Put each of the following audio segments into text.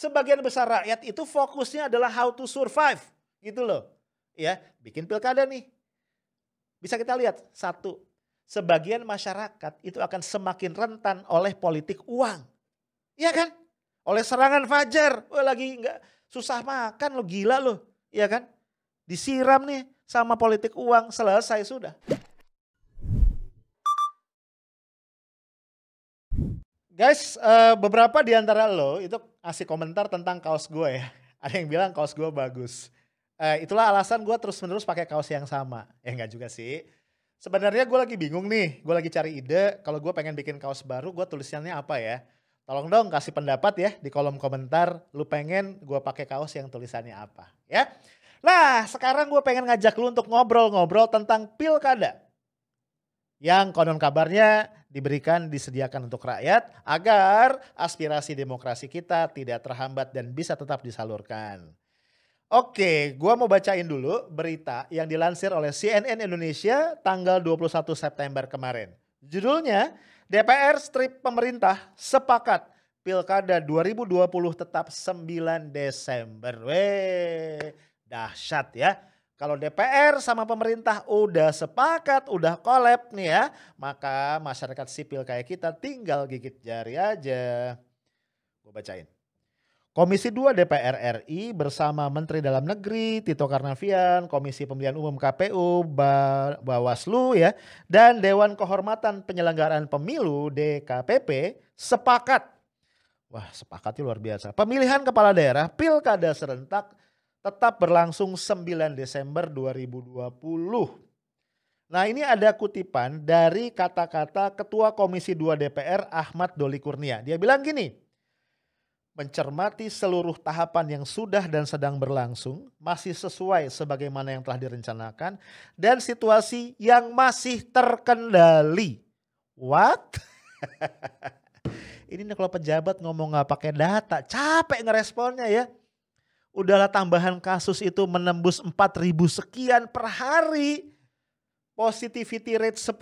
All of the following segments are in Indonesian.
sebagian besar rakyat itu fokusnya adalah how to survive gitu loh. Ya, bikin pilkada nih. Bisa kita lihat, satu, sebagian masyarakat itu akan semakin rentan oleh politik uang. Iya kan? Oleh serangan fajar, wah lagi nggak susah makan lo, gila lo, iya kan? Disiram nih sama politik uang, selesai sudah. Guys, beberapa di antara lo itu kasih komentar tentang kaos gue ya. Ada yang bilang kaos gue bagus. Itulah alasan gue terus-menerus pakai kaos yang sama. Enggak juga sih. Sebenarnya gue lagi bingung nih, gue lagi cari ide. Kalau gue pengen bikin kaos baru, gue tulisannya apa ya? Tolong dong kasih pendapat ya di kolom komentar. Lu pengen gue pakai kaos yang tulisannya apa? Ya. Nah, sekarang gue pengen ngajak lu untuk ngobrol-ngobrol tentang pilkada. Yang konon kabarnya disediakan untuk rakyat agar aspirasi demokrasi kita tidak terhambat dan bisa tetap disalurkan. Oke, gua mau bacain dulu berita yang dilansir oleh CNN Indonesia tanggal 21 September kemarin. Judulnya, DPR strip pemerintah sepakat Pilkada 2020 tetap 9 Desember. Weh, dahsyat ya. Kalau DPR sama pemerintah udah sepakat, udah collab nih ya, maka masyarakat sipil kayak kita tinggal gigit jari aja. Gue bacain. Komisi 2 DPR RI bersama Menteri Dalam Negeri Tito Karnavian, Komisi Pemilihan Umum KPU, Bawaslu ya, dan Dewan Kehormatan Penyelenggaraan Pemilu DKPP sepakat. Wah, sepakatnya luar biasa. Pemilihan kepala daerah Pilkada serentak tetap berlangsung 9 Desember 2020. Nah, ini ada kutipan dari kata-kata Ketua Komisi 2 DPR Ahmad Doli Kurnia. Dia bilang gini, mencermati seluruh tahapan yang sudah dan sedang berlangsung, masih sesuai sebagaimana yang telah direncanakan, dan situasi yang masih terkendali. What? Ini nih kalau pejabat ngomong nggak pakai data, capek ngeresponnya ya. Udahlah tambahan kasus itu menembus 4.000 sekian per hari. Positivity rate 10%.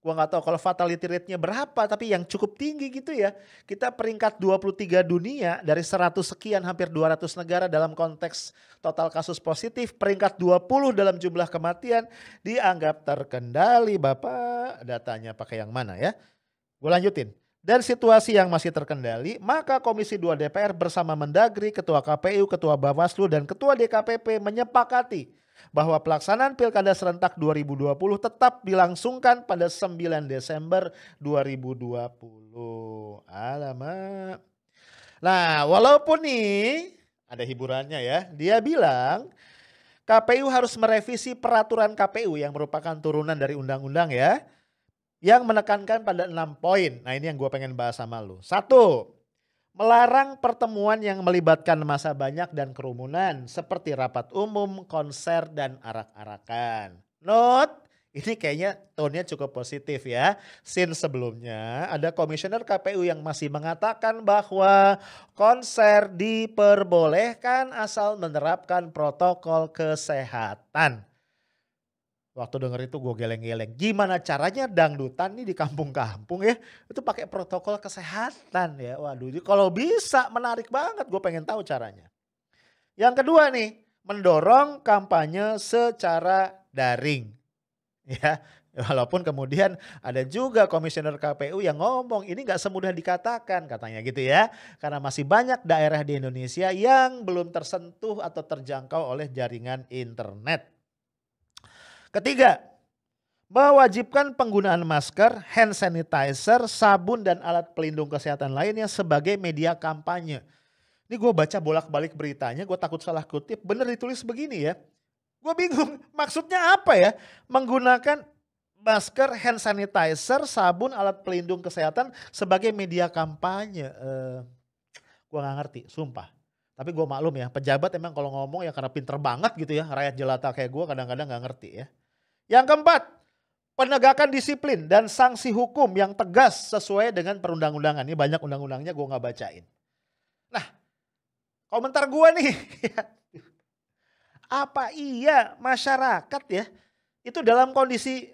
Gua gak tahu kalau fatality rate-nya berapa, tapi yang cukup tinggi gitu ya. Kita peringkat 23 dunia dari 100 sekian hampir 200 negara dalam konteks total kasus positif. Peringkat 20 dalam jumlah kematian dianggap terkendali. Bapak datanya pakai yang mana ya? Gue lanjutin. Dan situasi yang masih terkendali, maka Komisi 2 DPR bersama Mendagri, Ketua KPU, Ketua Bawaslu, dan Ketua DKPP menyepakati bahwa pelaksanaan Pilkada serentak 2020 tetap dilangsungkan pada 9 Desember 2020. Alamak. Nah, walaupun nih ada hiburannya ya, dia bilang KPU harus merevisi peraturan KPU yang merupakan turunan dari undang-undang ya, yang menekankan pada 6 poin. Nah, ini yang gue pengen bahas sama lu. 1. Melarang pertemuan yang melibatkan massa banyak dan kerumunan seperti rapat umum, konser, dan arak-arakan. Note, ini kayaknya tone-nya cukup positif ya. Since sebelumnya ada komisioner KPU yang masih mengatakan bahwa konser diperbolehkan asal menerapkan protokol kesehatan. Waktu denger itu gue geleng-geleng. Gimana caranya dangdutan nih di kampung-kampung ya. Itu pakai protokol kesehatan ya. Waduh, kalau bisa menarik banget, gue pengen tahu caranya. Yang kedua nih, mendorong kampanye secara daring. Ya, walaupun kemudian ada juga komisioner KPU yang ngomong ini gak semudah dikatakan katanya gitu ya. Karena masih banyak daerah di Indonesia yang belum tersentuh atau terjangkau oleh jaringan internet. Ketiga, mewajibkan penggunaan masker, hand sanitizer, sabun, dan alat pelindung kesehatan lainnya sebagai media kampanye. Ini gue baca bolak-balik beritanya, gue takut salah kutip, bener ditulis begini ya. Gue bingung, maksudnya apa ya? Menggunakan masker, hand sanitizer, sabun, alat pelindung kesehatan sebagai media kampanye. Gue gak ngerti, sumpah. Tapi gue maklum ya, pejabat emang kalau ngomong ya karena pinter banget gitu ya, rakyat jelata kayak gue kadang-kadang gak ngerti ya. Yang keempat, penegakan disiplin dan sanksi hukum yang tegas sesuai dengan perundang-undangan. Ini banyak undang-undangnya gue gak bacain. Nah, komentar gue nih, apa iya masyarakat ya, itu dalam kondisi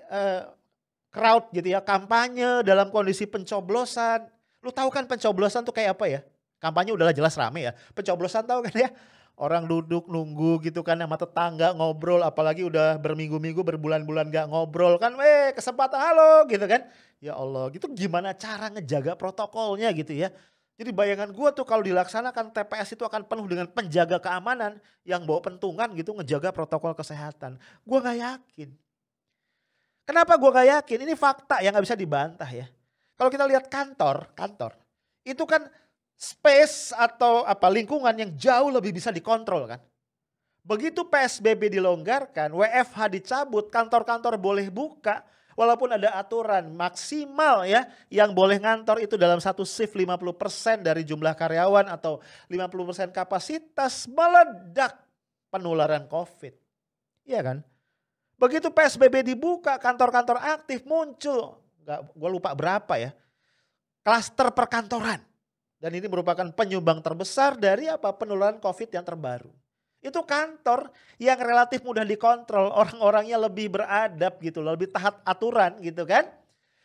crowd gitu ya, kampanye dalam kondisi pencoblosan. Lu tahu kan pencoblosan tuh kayak apa ya? Kampanye udahlah jelas rame ya. Pencoblosan tahu kan ya, orang duduk nunggu gitu kan sama tetangga ngobrol, apalagi udah berminggu-minggu, berbulan-bulan gak ngobrol kan, kesempatan halo gitu kan. Ya Allah, gitu gimana cara ngejaga protokolnya gitu ya. Jadi bayangan gua tuh kalau dilaksanakan TPS itu akan penuh dengan penjaga keamanan yang bawa pentungan gitu ngejaga protokol kesehatan. Gua gak yakin. Kenapa gua gak yakin? Ini fakta yang gak bisa dibantah ya. Kalau kita lihat kantor itu kan space atau lingkungan yang jauh lebih bisa dikontrol kan. Begitu PSBB dilonggarkan, WFH dicabut, kantor-kantor boleh buka. Walaupun ada aturan maksimal ya yang boleh ngantor itu dalam satu shift 50% dari jumlah karyawan atau 50% kapasitas, meledak penularan COVID. Iya kan? Begitu PSBB dibuka, kantor-kantor aktif muncul, gue lupa berapa ya, klaster perkantoran. Dan ini merupakan penyumbang terbesar dari penularan COVID yang terbaru. Itu kantor yang relatif mudah dikontrol, orang-orangnya lebih beradab gitu loh, lebih taat aturan gitu kan.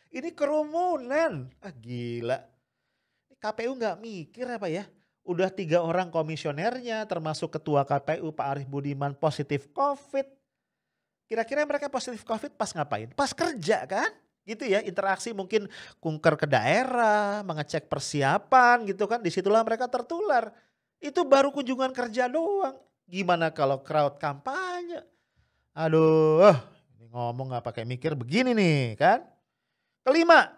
Ini kerumunan, gila. KPU nggak mikir apa ya, udah 3 orang komisionernya termasuk ketua KPU Pak Arief Budiman positif COVID. Kira-kira mereka positif COVID pas ngapain? Pas kerja kan? Gitu ya, interaksi mungkin kunker ke daerah, mengecek persiapan gitu kan, disitulah mereka tertular. Itu baru kunjungan kerja doang. Gimana kalau crowd kampanye? Aduh, ini ngomong gak pakai mikir begini nih kan. Kelima,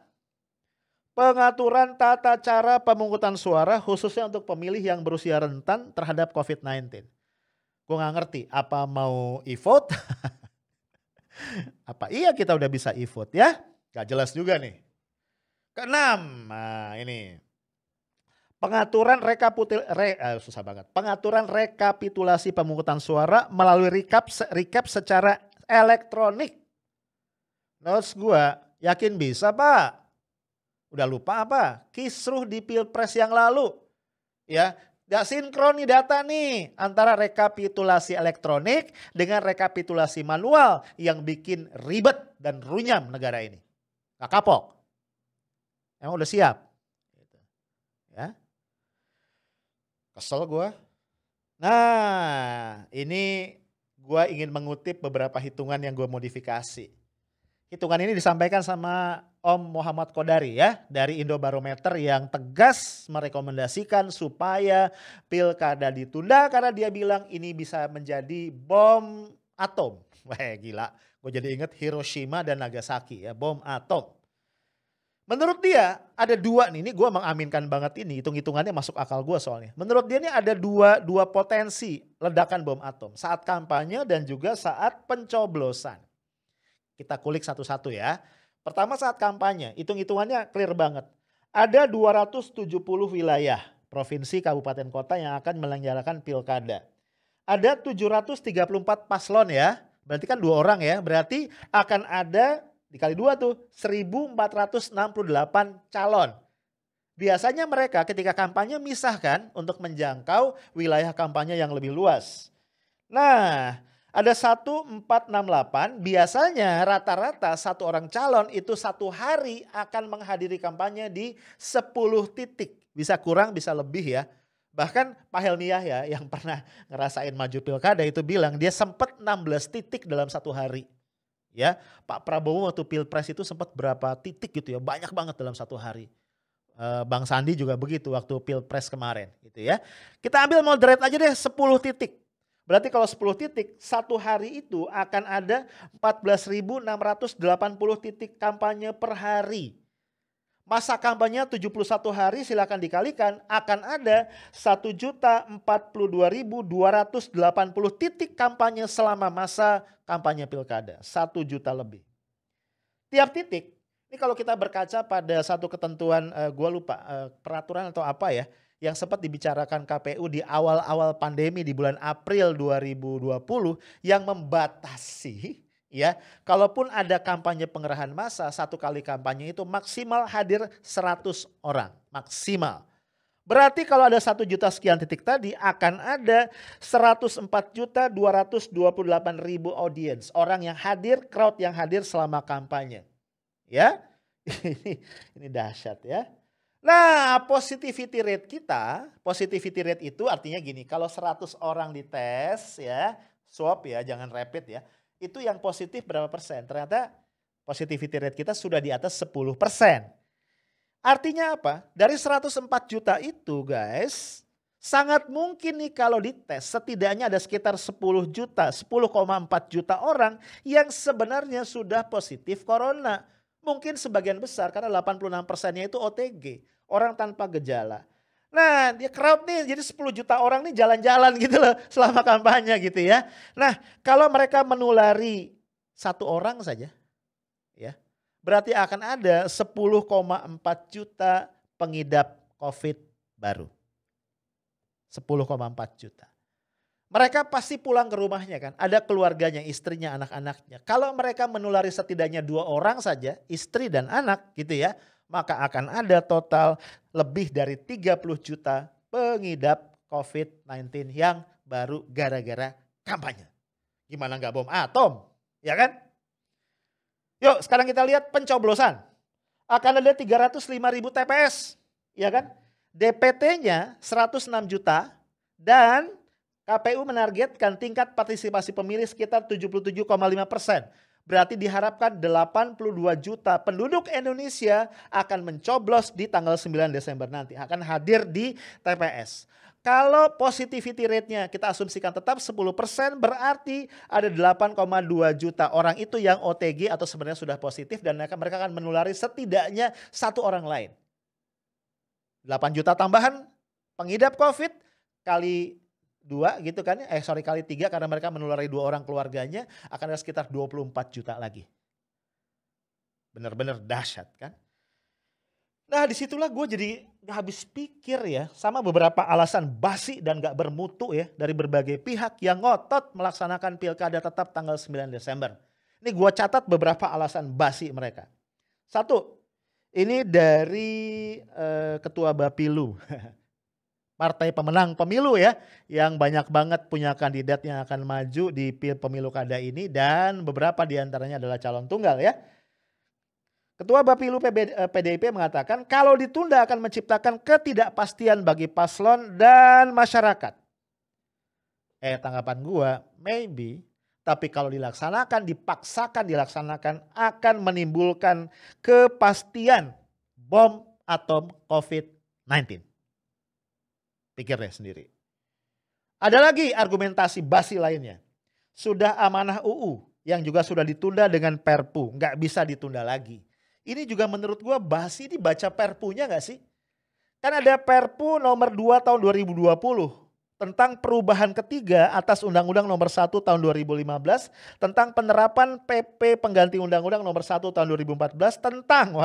pengaturan tata cara pemungutan suara khususnya untuk pemilih yang berusia rentan terhadap COVID-19. Gue gak ngerti, apa mau e-vote? Apa iya kita udah bisa e-vote ya? Gak jelas juga nih. Keenam, nah ini. Pengaturan Pengaturan rekapitulasi pemungutan suara melalui recap secara elektronik. Notes gua, yakin bisa Pak? Udah lupa apa? Kisruh di Pilpres yang lalu. Ya, gak sinkron nih data nih antara rekapitulasi elektronik dengan rekapitulasi manual yang bikin ribet dan runyam negara ini. Gak kapok. Emang udah siap? Ya. Kesel gue. Nah, ini gue ingin mengutip beberapa hitungan yang gue modifikasi. Hitungan ini disampaikan sama Om Muhammad Kodari ya, dari Indobarometer yang tegas merekomendasikan supaya pilkada ditunda karena dia bilang ini bisa menjadi bom atom. Wah gila, gue jadi inget Hiroshima dan Nagasaki ya, bom atom. Menurut dia ada 2 nih, ini gue mengaminkan banget ini, hitung-hitungannya masuk akal gue soalnya. Menurut dia ini ada dua potensi ledakan bom atom, saat kampanye dan juga saat pencoblosan. Kita kulik satu-satu ya. Pertama saat kampanye, hitung-hitungannya clear banget. Ada 270 wilayah, provinsi, kabupaten, kota yang akan menyelenggarakan pilkada. Ada 734 paslon ya, berarti kan 2 orang ya, berarti akan ada dikali 2 tuh 1468 calon. Biasanya mereka ketika kampanye misahkan untuk menjangkau wilayah kampanye yang lebih luas. Nah, ada 1468, biasanya rata-rata 1 orang calon itu 1 hari akan menghadiri kampanye di 10 titik. Bisa kurang, bisa lebih ya. Bahkan Pak Helmi Yahya yang pernah ngerasain maju pilkada itu bilang dia sempat 16 titik dalam 1 hari. Ya, Pak Prabowo waktu pilpres itu sempat berapa titik gitu ya, banyak banget dalam 1 hari. Bang Sandi juga begitu waktu pilpres kemarin gitu ya. Kita ambil moderate aja deh 10 titik. Berarti kalau 10 titik, 1 hari itu akan ada 14.680 titik kampanye per hari. Masa kampanye 71 hari silakan dikalikan, akan ada 1.042.280 titik kampanye selama masa kampanye pilkada. 1 juta lebih. Tiap titik, ini kalau kita berkaca pada satu ketentuan, gue lupa peraturan atau apa ya, yang sempat dibicarakan KPU di awal-awal pandemi di bulan April 2020 yang membatasi ya, kalaupun ada kampanye pengerahan massa, 1 kali kampanye itu maksimal hadir 100 orang, maksimal. Berarti kalau ada 1 juta sekian titik tadi akan ada 104.228.000 audiens, orang yang hadir, crowd yang hadir selama kampanye. Ya, ini dahsyat ya. Nah, positivity rate itu artinya gini, kalau 100 orang dites ya, swab ya, jangan rapid ya, itu yang positif berapa persen? Ternyata positivity rate kita sudah di atas 10%. Artinya apa? Dari 104 juta itu guys, sangat mungkin nih kalau dites setidaknya ada sekitar 10 juta, 10,4 juta orang yang sebenarnya sudah positif corona. Mungkin sebagian besar karena 86%-nya itu OTG, orang tanpa gejala. Nah, dia crowd nih, jadi 10 juta orang nih jalan-jalan gitu loh selama kampanye gitu ya. Nah, kalau mereka menulari satu orang saja, ya, berarti akan ada 10,4 juta pengidap COVID baru. 10,4 juta. Mereka pasti pulang ke rumahnya kan, ada keluarganya, istrinya, anak-anaknya. Kalau mereka menulari setidaknya 2 orang saja, istri dan anak gitu ya, maka akan ada total lebih dari 30 juta pengidap COVID-19 yang baru gara-gara kampanye. Gimana nggak bom atom, ya kan? Yuk sekarang kita lihat pencoblosan. Akan ada 305.000 TPS, ya kan? DPT-nya 106 juta dan KPU menargetkan tingkat partisipasi pemilih sekitar 77,5%. Berarti diharapkan 82 juta penduduk Indonesia akan mencoblos di tanggal 9 Desember nanti. Akan hadir di TPS. Kalau positivity rate-nya kita asumsikan tetap 10%, berarti ada 8,2 juta orang itu yang OTG atau sebenarnya sudah positif dan mereka akan menulari setidaknya satu orang lain. 8 juta tambahan pengidap COVID kali 2 gitu kan, kali 3 karena mereka menulari 2 orang keluarganya, akan ada sekitar 24 juta lagi. Benar-benar dahsyat kan. Nah disitulah gue jadi gak habis pikir ya, sama beberapa alasan basi dan gak bermutu ya dari berbagai pihak yang ngotot melaksanakan pilkada tetap tanggal 9 Desember. Ini gue catat beberapa alasan basi mereka. Satu, ini dari Ketua Bapilu. Partai pemenang pemilu ya, yang banyak banget punya kandidat yang akan maju di pemilu kada ini dan beberapa diantaranya adalah calon tunggal ya. Ketua Bapilu PDIP mengatakan kalau ditunda akan menciptakan ketidakpastian bagi paslon dan masyarakat. Tanggapan gua, maybe, tapi kalau dilaksanakan, dipaksakan dilaksanakan akan menimbulkan kepastian bom atom COVID-19. Pikir deh sendiri. Ada lagi argumentasi basi lainnya. Sudah amanah UU yang juga sudah ditunda dengan Perpu. Nggak bisa ditunda lagi. Ini juga menurut gua basi, ini baca Perpunya nggak sih? Kan ada Perpu nomor 2 tahun 2020 tentang perubahan ketiga atas Undang-Undang nomor 1 tahun 2015 tentang penerapan PP pengganti Undang-Undang nomor 1 tahun 2014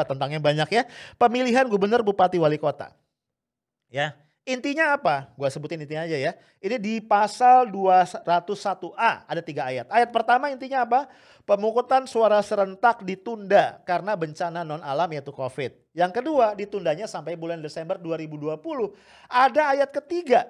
tentangnya banyak ya, pemilihan gubernur, bupati, wali kota. Ya. Intinya apa? Gua sebutin intinya aja ya. Ini di pasal 201A ada 3 ayat. Ayat pertama intinya apa? Pemungutan suara serentak ditunda karena bencana non alam yaitu COVID. Yang kedua ditundanya sampai bulan Desember 2020. Ada ayat ketiga.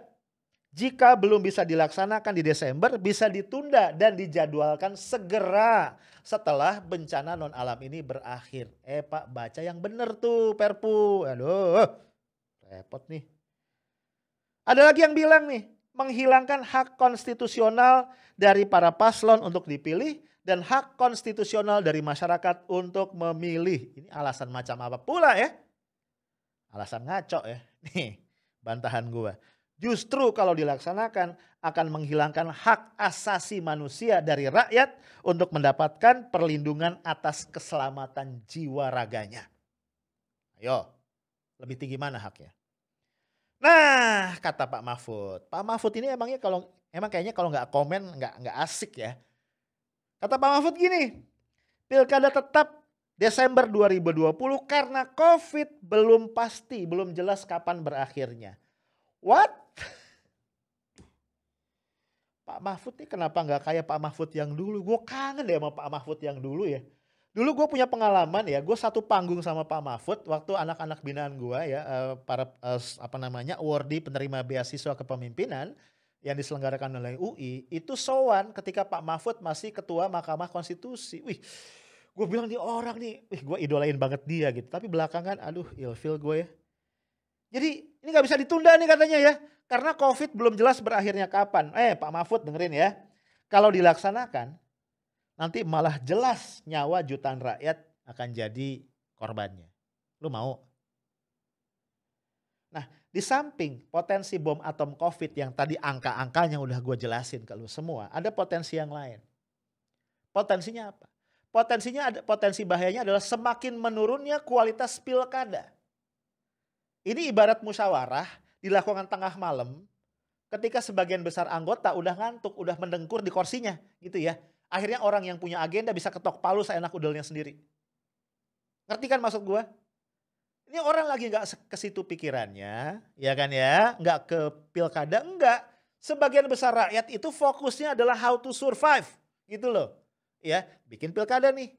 Jika belum bisa dilaksanakan di Desember bisa ditunda dan dijadwalkan segera setelah bencana non alam ini berakhir. Pak baca yang bener tuh Perpu. Aduh repot nih. Ada lagi yang bilang nih, menghilangkan hak konstitusional dari para paslon untuk dipilih dan hak konstitusional dari masyarakat untuk memilih. Ini alasan macam apa pula ya? Alasan ngaco ya. Nih, bantahan gua. Justru kalau dilaksanakan akan menghilangkan hak asasi manusia dari rakyat untuk mendapatkan perlindungan atas keselamatan jiwa raganya. Ayo, lebih tinggi mana haknya? Nah, kata Pak Mahfud. Pak Mahfud ini emang kayaknya kalau nggak komen nggak asik ya. Kata Pak Mahfud gini, pilkada tetap Desember 2020 karena COVID belum pasti, belum jelas kapan berakhirnya. What? Pak Mahfud ini kenapa nggak kayak Pak Mahfud yang dulu? Gue kangen deh sama Pak Mahfud yang dulu ya. Dulu gue punya pengalaman ya, gue satu panggung sama Pak Mahfud waktu anak-anak binaan gue ya, para awardee penerima beasiswa kepemimpinan yang diselenggarakan oleh UI, itu sowan ketika Pak Mahfud masih ketua Mahkamah Konstitusi. Wih, gue bilang nih orang nih, gue idolain banget dia gitu. Tapi belakangan aduh ilfil gue ya. Jadi ini nggak bisa ditunda nih katanya ya. Karena COVID belum jelas berakhirnya kapan. Pak Mahfud dengerin ya. Kalau dilaksanakan, nanti malah jelas nyawa jutaan rakyat akan jadi korbannya. Lu mau? Nah, di samping potensi bom atom COVID yang tadi angka-angkanya udah gue jelasin ke lu semua, ada potensi yang lain. Potensinya apa? Potensi bahayanya adalah semakin menurunnya kualitas pilkada. Ini ibarat musyawarah dilakukan tengah malam ketika sebagian besar anggota udah ngantuk, udah mendengkur di kursinya gitu ya. Akhirnya orang yang punya agenda bisa ketok palu seenak udelnya sendiri. Ngerti kan maksud gua? Ini orang lagi nggak ke situ pikirannya, ya kan ya, nggak ke pilkada, enggak. Sebagian besar rakyat itu fokusnya adalah how to survive, gitu loh. Ya, bikin pilkada nih.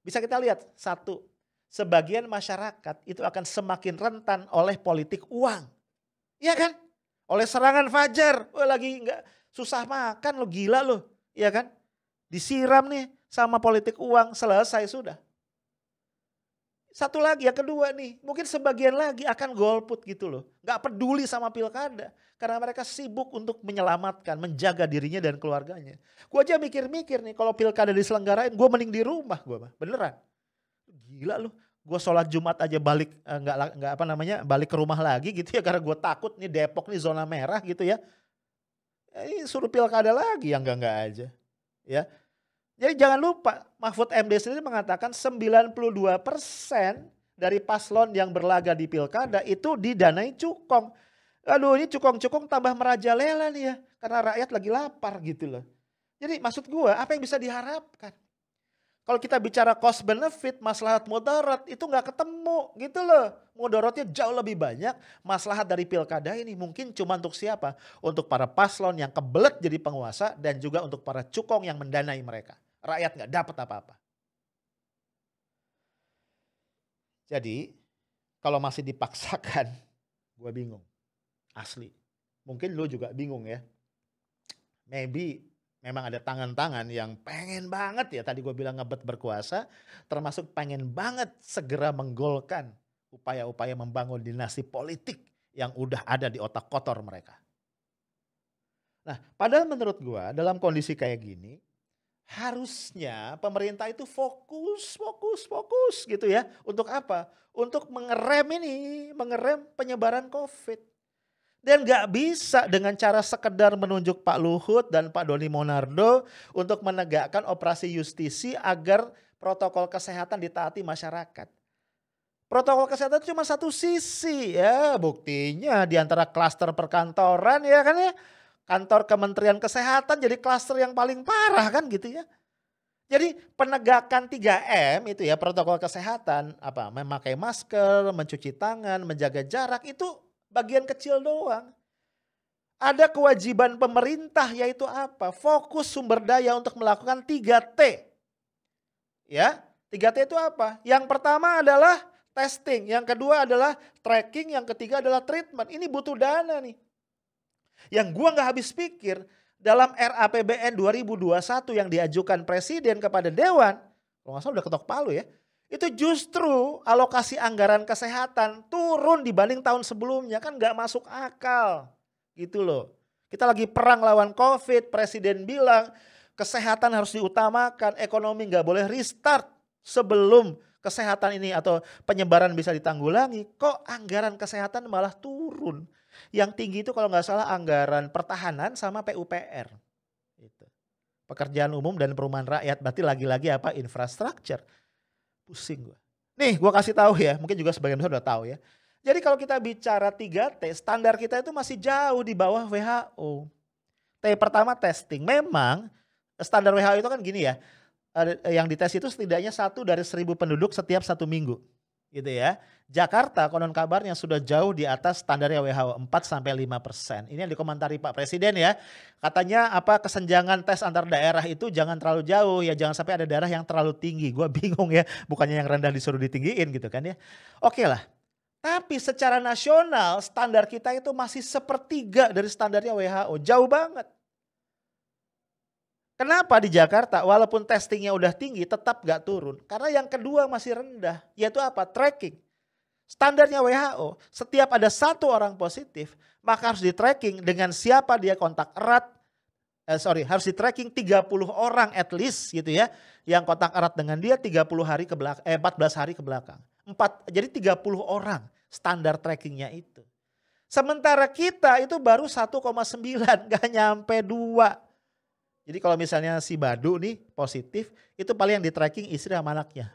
Bisa kita lihat, satu, sebagian masyarakat itu akan semakin rentan oleh politik uang. Iya kan? Oleh serangan fajar, lagi nggak susah makan lo, gila lo, ya kan? Disiram nih sama politik uang, selesai sudah. Satu lagi, yang kedua nih, mungkin sebagian lagi akan golput gitu loh. Nggak peduli sama pilkada. Karena mereka sibuk untuk menyelamatkan, menjaga dirinya dan keluarganya. Gue aja mikir-mikir nih, kalau pilkada diselenggarain, gue mending di rumah gue, beneran. Gila loh, gue sholat Jumat aja balik, balik ke rumah lagi gitu ya. Karena gue takut nih Depok nih zona merah gitu ya. Ini suruh pilkada lagi yang enggak aja. Ya. Jadi jangan lupa, Mahfud MD sendiri mengatakan 92% dari paslon yang berlaga di pilkada itu didanai cukong. Aduh, ini cukong-cukong tambah merajalela nih ya, karena rakyat lagi lapar gitu loh. Jadi maksud gue, apa yang bisa diharapkan? Kalau kita bicara cost benefit, maslahat mudarat itu nggak ketemu gitu loh. Mudaratnya jauh lebih banyak, maslahat dari pilkada ini mungkin cuma untuk siapa? Untuk para paslon yang kebelet jadi penguasa dan juga untuk para cukong yang mendanai mereka. Rakyat nggak dapat apa-apa. Jadi kalau masih dipaksakan, gue bingung. Asli. Mungkin lu juga bingung ya. Maybe memang ada tangan-tangan yang pengen banget ya, tadi gue bilang ngebet berkuasa, termasuk pengen banget segera menggolkan upaya-upaya membangun dinasti politik yang udah ada di otak kotor mereka. Nah, padahal menurut gue dalam kondisi kayak gini, harusnya pemerintah itu fokus gitu ya. Untuk apa? Untuk mengerem penyebaran COVID. Dan gak bisa dengan cara sekedar menunjuk Pak Luhut dan Pak Doni Monardo untuk menegakkan operasi justisi agar protokol kesehatan ditaati masyarakat. Protokol kesehatan cuma satu sisi ya, buktinya di antara klaster perkantoran ya kan ya. Kantor Kementerian Kesehatan jadi klaster yang paling parah kan gitu ya. Jadi penegakan 3M itu ya, protokol kesehatan, memakai masker, mencuci tangan, menjaga jarak itu bagian kecil doang. Ada kewajiban pemerintah yaitu apa? Fokus sumber daya untuk melakukan 3T. Ya, 3T itu apa? Yang pertama adalah testing, yang kedua adalah tracking, yang ketiga adalah treatment. Ini butuh dana nih. Yang gua nggak habis pikir, dalam RAPBN 2021 yang diajukan Presiden kepada Dewan, kalau nggak salah udah ketok palu ya, itu justru alokasi anggaran kesehatan turun dibanding tahun sebelumnya, kan nggak masuk akal gitu loh. Kita lagi perang lawan COVID, Presiden bilang kesehatan harus diutamakan, ekonomi nggak boleh restart sebelum kesehatan ini atau penyebaran bisa ditanggulangi. Kok anggaran kesehatan malah turun? Yang tinggi itu kalau nggak salah anggaran pertahanan sama PUPR. Itu. Pekerjaan umum dan perumahan rakyat, berarti lagi-lagi apa? Infrastruktur. Pusing gue. Nih gue kasih tahu ya, mungkin juga sebagian besar udah tahu ya. Jadi kalau kita bicara 3T, standar kita itu masih jauh di bawah WHO. T pertama testing. Memang standar WHO itu kan gini ya, yang dites itu setidaknya 1 dari 1.000 penduduk setiap 1 minggu. Gitu ya. Jakarta konon kabarnya sudah jauh di atas standarnya WHO 4-5%. Ini yang dikomentari Pak Presiden ya. Katanya kesenjangan tes antar daerah itu jangan terlalu jauh ya, jangan sampai ada daerah yang terlalu tinggi. Gua bingung ya, bukannya yang rendah disuruh ditinggiin gitu kan ya. Oke lah. Tapi secara nasional standar kita itu masih 1/3 dari standarnya WHO, jauh banget. Kenapa di Jakarta walaupun testingnya udah tinggi tetap gak turun? Karena yang kedua masih rendah, yaitu apa? Tracking. Standarnya WHO, setiap ada 1 orang positif, maka harus di-tracking dengan siapa dia kontak erat. Harus di-tracking 30 orang at least gitu ya, yang kontak erat dengan dia 14 hari ke belakang. Jadi 30 orang standar trackingnya itu. Sementara kita itu baru 1,9, gak nyampe 2. Jadi kalau misalnya si Badu nih positif, itu paling yang di-tracking istri sama anaknya.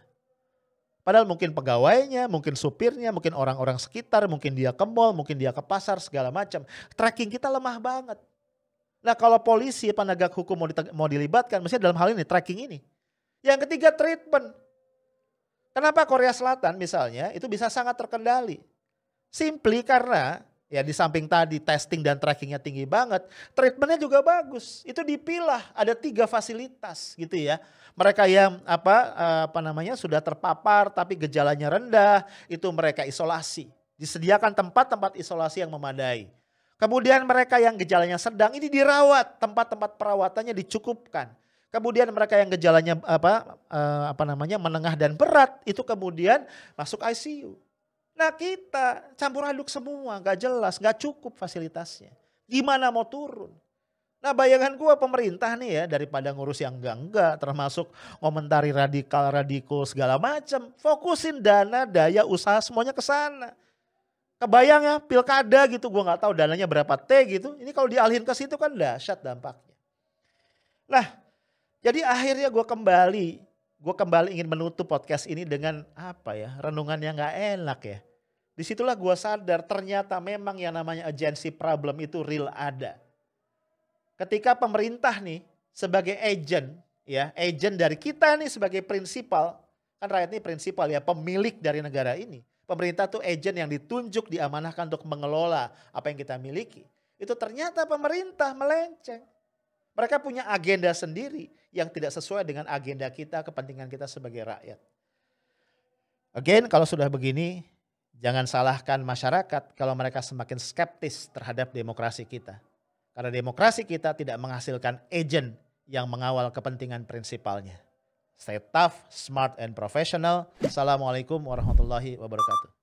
Padahal mungkin pegawainya, mungkin supirnya, mungkin orang-orang sekitar, mungkin dia ke mall, mungkin dia ke pasar, segala macam. Tracking kita lemah banget. Nah kalau polisi, penegak hukum mau dilibatkan, mestinya dalam hal ini, tracking ini. Yang ketiga treatment. Kenapa Korea Selatan misalnya itu bisa sangat terkendali? Simply karena ya di samping tadi testing dan trackingnya tinggi banget, treatmentnya juga bagus. Itu dipilah, ada 3 fasilitas gitu ya. Mereka yang sudah terpapar tapi gejalanya rendah, itu mereka isolasi. Disediakan tempat-tempat isolasi yang memadai. Kemudian mereka yang gejalanya sedang ini dirawat, tempat-tempat perawatannya dicukupkan. Kemudian mereka yang gejalanya menengah dan berat itu kemudian masuk ICU. Nah kita campur aduk semua, gak jelas, gak cukup fasilitasnya. Gimana mau turun? Nah bayangan gue pemerintah nih ya, daripada ngurus yang enggak, termasuk komentari radikal segala macam, fokusin dana, daya, usaha semuanya ke sana. Kebayang ya pilkada gitu, gue gak tahu dananya berapa T gitu, ini kalau dialihin ke situ kan dahsyat dampaknya. Nah jadi akhirnya gue kembali ingin menutup podcast ini dengan renungan yang gak enak ya. Disitulah gue sadar ternyata memang yang namanya urgency problem itu real ada. Ketika pemerintah nih sebagai agent dari kita nih sebagai prinsipal, kan rakyat ini prinsipal ya, pemilik dari negara ini. Pemerintah tuh agent yang ditunjuk, diamanahkan untuk mengelola apa yang kita miliki. Itu ternyata pemerintah melenceng. Mereka punya agenda sendiri yang tidak sesuai dengan agenda kita, kepentingan kita sebagai rakyat. Again, kalau sudah begini, jangan salahkan masyarakat kalau mereka semakin skeptis terhadap demokrasi kita. Karena demokrasi kita tidak menghasilkan agent yang mengawal kepentingan prinsipalnya. Stay tough, smart, and professional. Assalamualaikum warahmatullahi wabarakatuh.